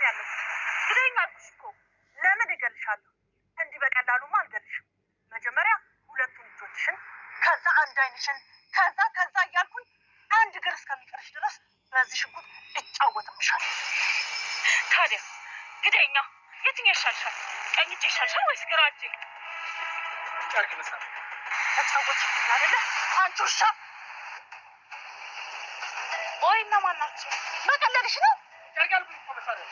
ያለሁት? ግደኝ አልኩሽ እኮ። ለምን እገልሻለሁ? እንዲህ በቀላሉማ አልገልሽም። መጀመሪያ ሁለቱን እጆችሽን፣ ከዛ አንድ አይንሽን፣ ከዛ እያልኩኝ አንድ እግር እስከሚቀርሽ ድረስ በዚህ ሽጉጥ እጫወትብሻለሁ። ታዲያ ግደኛ፣ የትኛው ይሻልሻል? ቀኝ እጅ ይሻልሻል ወይስ ግራ እጅ? ጫርቅ መሳብ ተጫወትሽብኝ አይደለ አንቺ ውሻ። ወይ እነማን ናቸው? መቀለልሽ ነው? ያጋልኩኝ እኮ መሳሪያ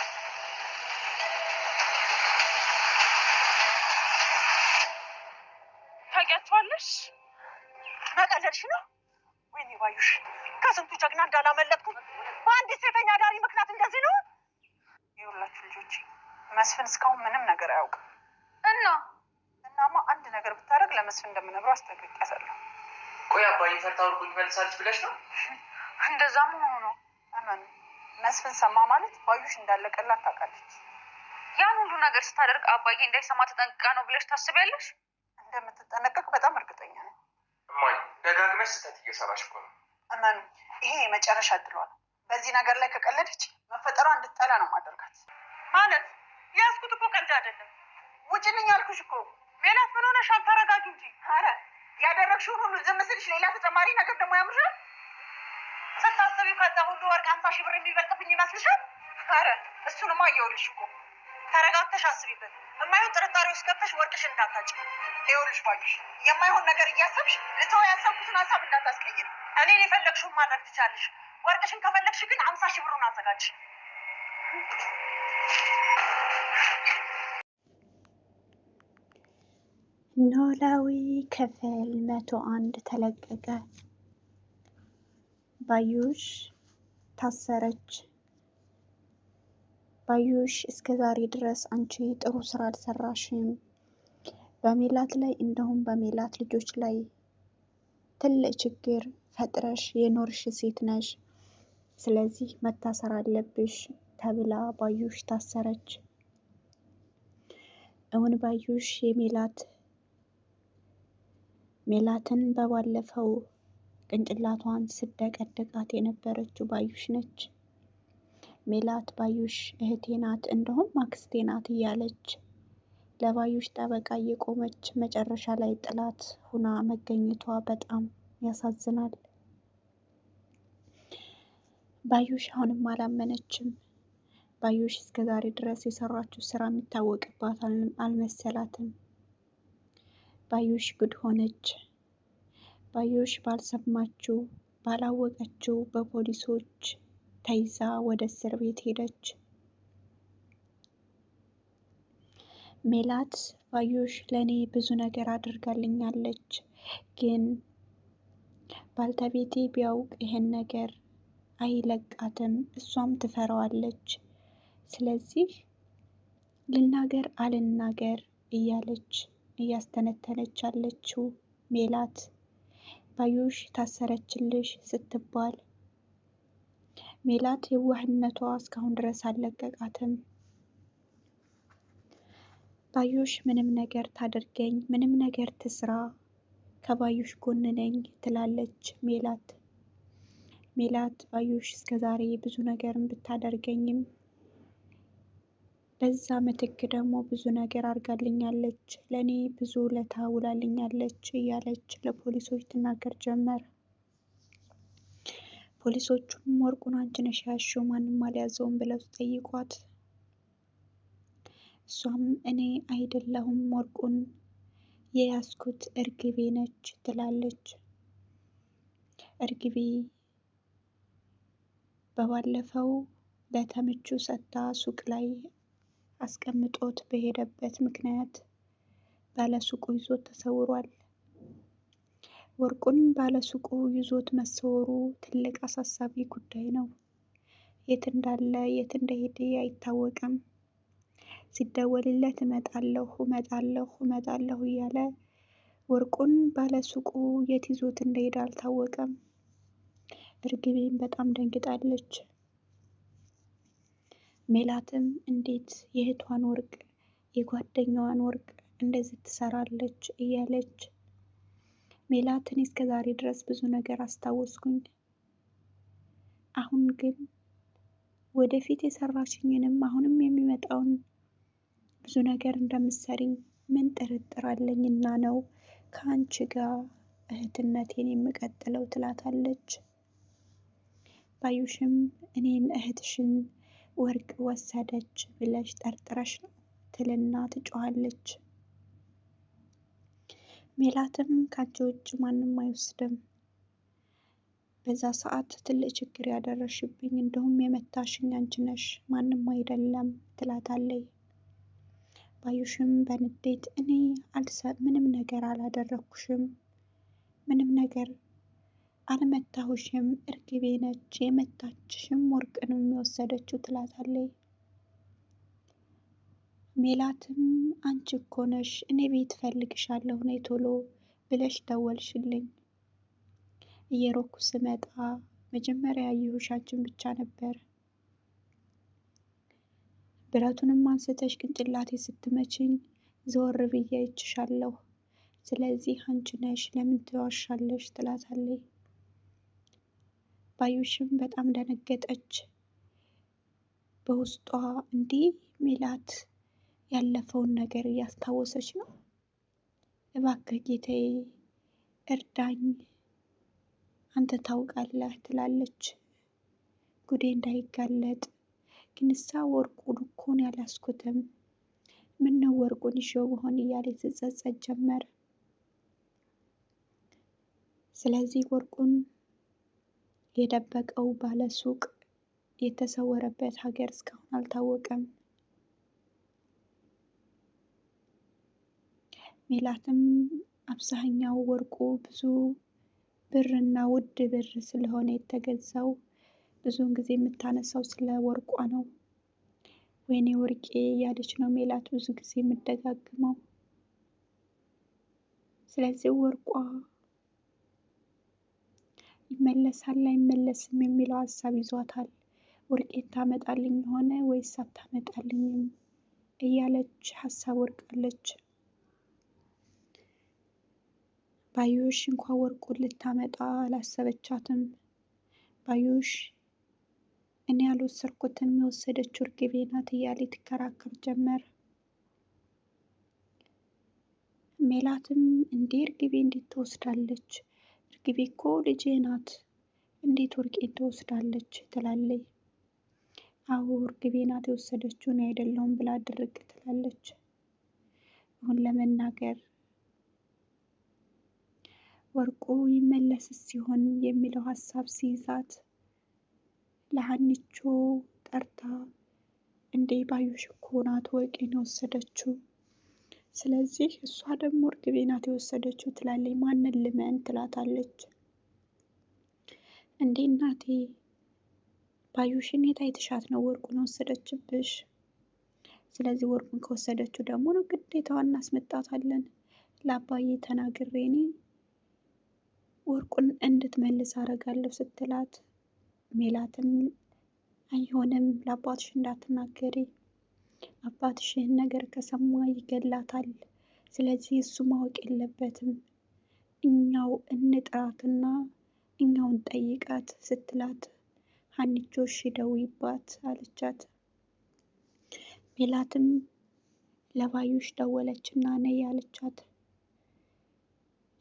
ታውቂያቸዋለሽ? መቀለልሽ ነው? ወይኔ ባዩሽ፣ ከስንቱ ጀግና እንዳላመለጥኩ በአንዲት ሴተኛ ዳሪ ምክንያት እንደዚህ ነው። ይኸውላችሁ ልጆቼ፣ መስፍን እስካሁን ምንም ነገር አያውቅም። እናማ አንድ ነገር ብታደርግ ለመስፍን እንደምነግረው አስጠንቅቄያታለሁ። ቆይ አባዬ ፈርታ ወርቁኝ መልሳለች ብለሽ ነው? እንደዛ መሆኑ ነው። መስፍን ሰማ ማለት ባዩሽ እንዳለቀላት ታውቃለች። ያን ሁሉ ነገር ስታደርግ አባዬ እንዳይሰማ ተጠንቅቃ ነው ብለሽ ታስቢያለሽ? እንደምትጠነቀቅ በጣም እርግጠኛ ነኝ። እማዬ ደጋግመሽ ስህተት እየሰራሽ እኮ ነው። እመኑ፣ ይሄ የመጨረሻ እድሏ ነው። በዚህ ነገር ላይ ከቀለደች መፈጠሯ እንድትጠላ ነው ማደርጋት። ማለት ያዝኩት እኮ ቀልድ አይደለም። ውጭልኝ አልኩሽ እኮ። ሜላት ምን ሆነሻል? ተረጋጊ እንጂ። ኧረ ያደረግሽውን ሁሉ ዝም ስልሽ ሌላ ተጨማሪ ነገር ደግሞ ያምርሻል። ስታስቢው ከዛ ሁሉ ወርቅ 50 ሺህ ብር የሚበልጥብኝ ይመስልሻል? ኧረ እሱንማ እየውልሽ እኮ። ተረጋግተሽ አስቢበት። የማይሆን ጥርጣሬ ውስጥ ገብተሽ ወርቅሽ እንዳታጭ። ይኸውልሽ ባዩሽ፣ የማይሆን ነገር እያሰብሽ ልተው ያሰብኩትን ሀሳብ እንዳታስቀይር። እኔን የፈለግሽውን ማድረግ ትቻለሽ። ወርቅሽን ከፈለግሽ ግን 50 ሺህ ብሩን አዘጋጅ። ኖላዊ ክፍል 101 ተለቀቀ። ባዩሽ ታሰረች። ባዩሽ እስከ ዛሬ ድረስ አንቺ ጥሩ ስራ አልሰራሽም፣ በሜላት ላይ እንደውም በሜላት ልጆች ላይ ትልቅ ችግር ፈጥረሽ የኖርሽ ሴት ነሽ፣ ስለዚህ መታሰር አለብሽ ተብላ ባዩሽ ታሰረች። እውን ባዩሽ ሜላትን በባለፈው ቅንጭላቷን ስደቀድቃት የነበረችው ባዩሽ ነች። ሜላት ባዩሽ እህቴ ናት እንደውም አክስቴ ናት እያለች ለባዩሽ ጠበቃ እየቆመች መጨረሻ ላይ ጥላት ሁና መገኘቷ በጣም ያሳዝናል። ባዩሽ አሁንም አላመነችም። ባዩሽ እስከዛሬ ድረስ የሰራችው ስራ የሚታወቅባት አልመሰላትም። ባዩሽ ጉድ ሆነች። ባዩሽ ባልሰማችው ባላወቀችው በፖሊሶች ተይዛ ወደ እስር ቤት ሄደች። ሜላት ባዩሽ ለኔ ብዙ ነገር አድርጋልኛለች፣ ግን ባልተቤቴ ቢያውቅ ይሄን ነገር አይለቃትም፣ እሷም ትፈራዋለች። ስለዚህ ልናገር አልናገር እያለች እያስተነተነች አለችው ሜላት። ባዩሽ ታሰረችልሽ ስትባል ሜላት የዋህነቷ እስካሁን ድረስ አልለቀቃትም። ባዩሽ ምንም ነገር ታደርገኝ፣ ምንም ነገር ትስራ፣ ከባዩሽ ጎን ነኝ ትላለች ሜላት። ባዩሽ እስከዛሬ ብዙ ነገርን ብታደርገኝም በዛ ምትክ ደግሞ ብዙ ነገር አድርጋልኛለች፣ ለኔ ብዙ ውለታ ውላልኛለች እያለች ለፖሊሶች ትናገር ጀመር። ፖሊሶቹም ወርቁን አንቺ ነሽ ያዝሽው ማንም አልያዘውም ብለው ጠይቋት፣ እሷም እኔ አይደለሁም ወርቁን የያዝኩት እርግቤ ነች ትላለች። እርግቤ በባለፈው ለተምቹ ሰታ ሱቅ ላይ አስቀምጦት በሄደበት ምክንያት ባለሱቁ ይዞት ተሰውሯል። ወርቁን ባለሱቁ ይዞት መሰወሩ ትልቅ አሳሳቢ ጉዳይ ነው። የት እንዳለ የት እንደሄደ አይታወቅም። ሲደወልለት እመጣለሁ እያለ ወርቁን ባለሱቁ የት ይዞት እንደሄደ አልታወቀም። እርግቤን በጣም ደንግጣለች። ሜላትም እንዴት የእህቷን ወርቅ የጓደኛዋን ወርቅ እንደዚህ ትሰራለች እያለች ሜላትን እስከ ዛሬ ድረስ ብዙ ነገር አስታወስኩኝ፣ አሁን ግን ወደፊት የሰራሽኝንም አሁንም የሚመጣውን ብዙ ነገር እንደምትሰሪ ምን ጥርጥር አለኝና ነው ከአንቺ ጋር እህትነቴን የምቀጥለው ትላታለች። ባዩሽም እኔን እህትሽን ወርቅ ወሰደች ብለሽ ጠርጥረሽ ነው ትልና ትጮኻለች። ሜላትም ካንቺ ውጭ ማንም አይወስድም፣ በዛ ሰዓት ትልቅ ችግር ያደረሽብኝ እንደውም የመታሽኝ አንቺ ነሽ ማንም አይደለም ትላታለች። ባዩሽም በንዴት እኔ ምንም ነገር አላደረኩሽም፣ ምንም ነገር አልመታሁሽም፣ እርግቤ ነች የመታችሽም ወርቅንም የወሰደችው ትላታለች። ሜላትም አንቺ እኮ ነሽ እኔ ቤት ፈልግሻለሁ ነይ ቶሎ ብለሽ ደወልሽልኝ። እየሮኩ ስመጣ መጀመሪያ ያየሁሽ አንቺን ብቻ ነበር። ብረቱንም አንስተሽ ቅንጭላቴ ስትመችኝ ዘወር ብዬ አይችሻለሁ። ስለዚህ አንቺ ነሽ ለምን ትዋሻለሽ ትላታለች። ባዩሽም በጣም ደነገጠች። በውስጧ እንዲህ ሜላት ያለፈውን ነገር እያስታወሰች ነው። እባክህ ጌታዬ እርዳኝ፣ አንተ ታውቃለህ ትላለች። ጉዴ እንዳይጋለጥ ግን እሳ ወርቁን እኮ ነው ያላስኩትም፣ ምነው ወርቁን ይዤው በሆን እያለች ትጸጸት ጀመር። ስለዚህ ወርቁን የደበቀው ባለሱቅ የተሰወረበት ሀገር እስካሁን አልታወቀም። ሜላትም አብዛኛው ወርቁ ብዙ ብርና ውድ ብር ስለሆነ የተገዛው ብዙውን ጊዜ የምታነሳው ስለ ወርቋ ነው። ወይኔ ወርቄ እያለች ነው ሜላት ብዙ ጊዜ የምደጋግመው። ስለዚህ ወርቋ ይመለሳል አይመለስም የሚለው ሀሳብ ይዟታል። ወርቄን ታመጣልኝ ሆነ ወይስ አታመጣልኝም እያለች ሀሳብ ወርቃለች። ባዩሽ እንኳን ወርቁን ልታመጣ አላሰበቻትም። ባዩሽ እኔ ያልወሰድኩትም የወሰደችው እርግቤ ናት እያለች ትከራከር ጀመር። ሜላትም እንዴ እርግቤ እንዴት ትወስዳለች? እርግቤ እኮ ልጄ ናት፣ እንዴት ወርቄን ትወስዳለች ትላለች። አዎ እርግቤ ናት የወሰደችው እኔ አይደለሁም ብላ ድርቅ ትላለች። አሁን ለመናገር ወርቁ ይመለስስ ሲሆን የሚለው ሀሳብ ሲይዛት ለሀኒቾ ጠርታ እንዴ ባዩሽ እኮ ናት ወርቄን የወሰደችው፣ ስለዚህ እሷ ደግሞ እርግቤ ናት የወሰደችው ትላለች። ማንን ልመን ትላታለች። እንዴ እናቴ ባዩሽን የት አይተሻት ነው ወርቁን ወሰደችብሽ? ስለዚህ ወርቁን ከወሰደችው ደግሞ ነው ግዴታዋን እናስመጣታለን። ለአባዬ ተናግሬ እኔ ወርቁን እንድትመልስ አደርጋለሁ ስትላት፣ ሜላትም አይሆንም ለአባትሽ እንዳትናገሪ፣ አባትሽ ይህን ነገር ከሰማ ይገላታል። ስለዚህ እሱ ማወቅ የለበትም፣ እኛው እንጥራትና እኛውን ጠይቃት ስትላት፣ ሀኒቾ እሺ ደውይባት አለቻት። ሜላትም ለባዩሽ ደወለችና ነይ አለቻት።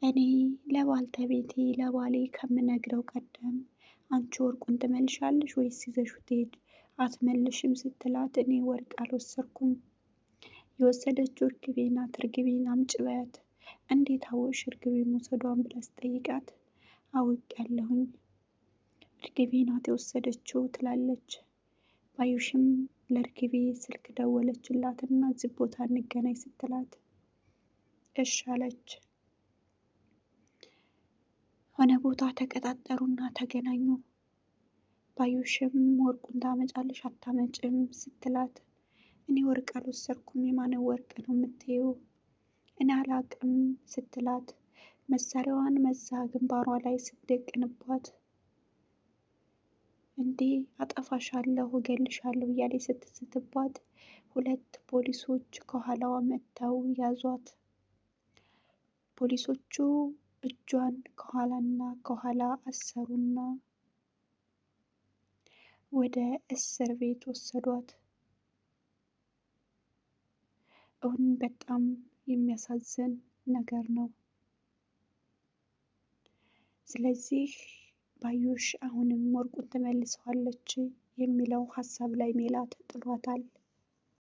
እኔ ለባልተቤቴ ለባሌ ከምነግረው ቀደም አንቺ ወርቁን ትመልሻለሽ ወይስ ይዘሽው ትሄድ አትመልሽም ስትላት፣ እኔ ወርቅ አልወሰድኩም የወሰደችው እርግቤ ናት፣ እርግቤን አምጪ በያት። እንዴት አወቅሽ እርግቤ መውሰዷን ብላ ስጠይቃት፣ አውቄያለሁኝ እርግቤ ናት የወሰደችው ትላለች። ባዩሽም ለእርግቤ ስልክ ደወለችላትና እዚህ ቦታ እንገናኝ ስትላት እሺ አለች። ሆነ ቦታ ተቀጣጠሩና ተገናኙ። ባዩሽም ወርቁን ታመጫለሽ አታመጭም ስትላት፣ እኔ ወርቅ አልወሰድኩም የማንን ወርቅ ነው የምትይው? እኔ አላቅም ስትላት፣ መሳሪያዋን መዛ ግንባሯ ላይ ስትደቅንባት፣ እንዴ አጠፋሻለሁ እገልሻለሁ እያለች ስትስትባት፣ ሁለት ፖሊሶች ከኋላዋ መጥተው ያዟት። ፖሊሶቹ እጇን ከኋላና ከኋላ አሰሩና ወደ እስር ቤት ወሰዷት። እውን በጣም የሚያሳዝን ነገር ነው። ስለዚህ ባዩሽ አሁንም ወርቁን ትመልሰዋለች የሚለው ሀሳብ ላይ ሜላት ጥሏታል።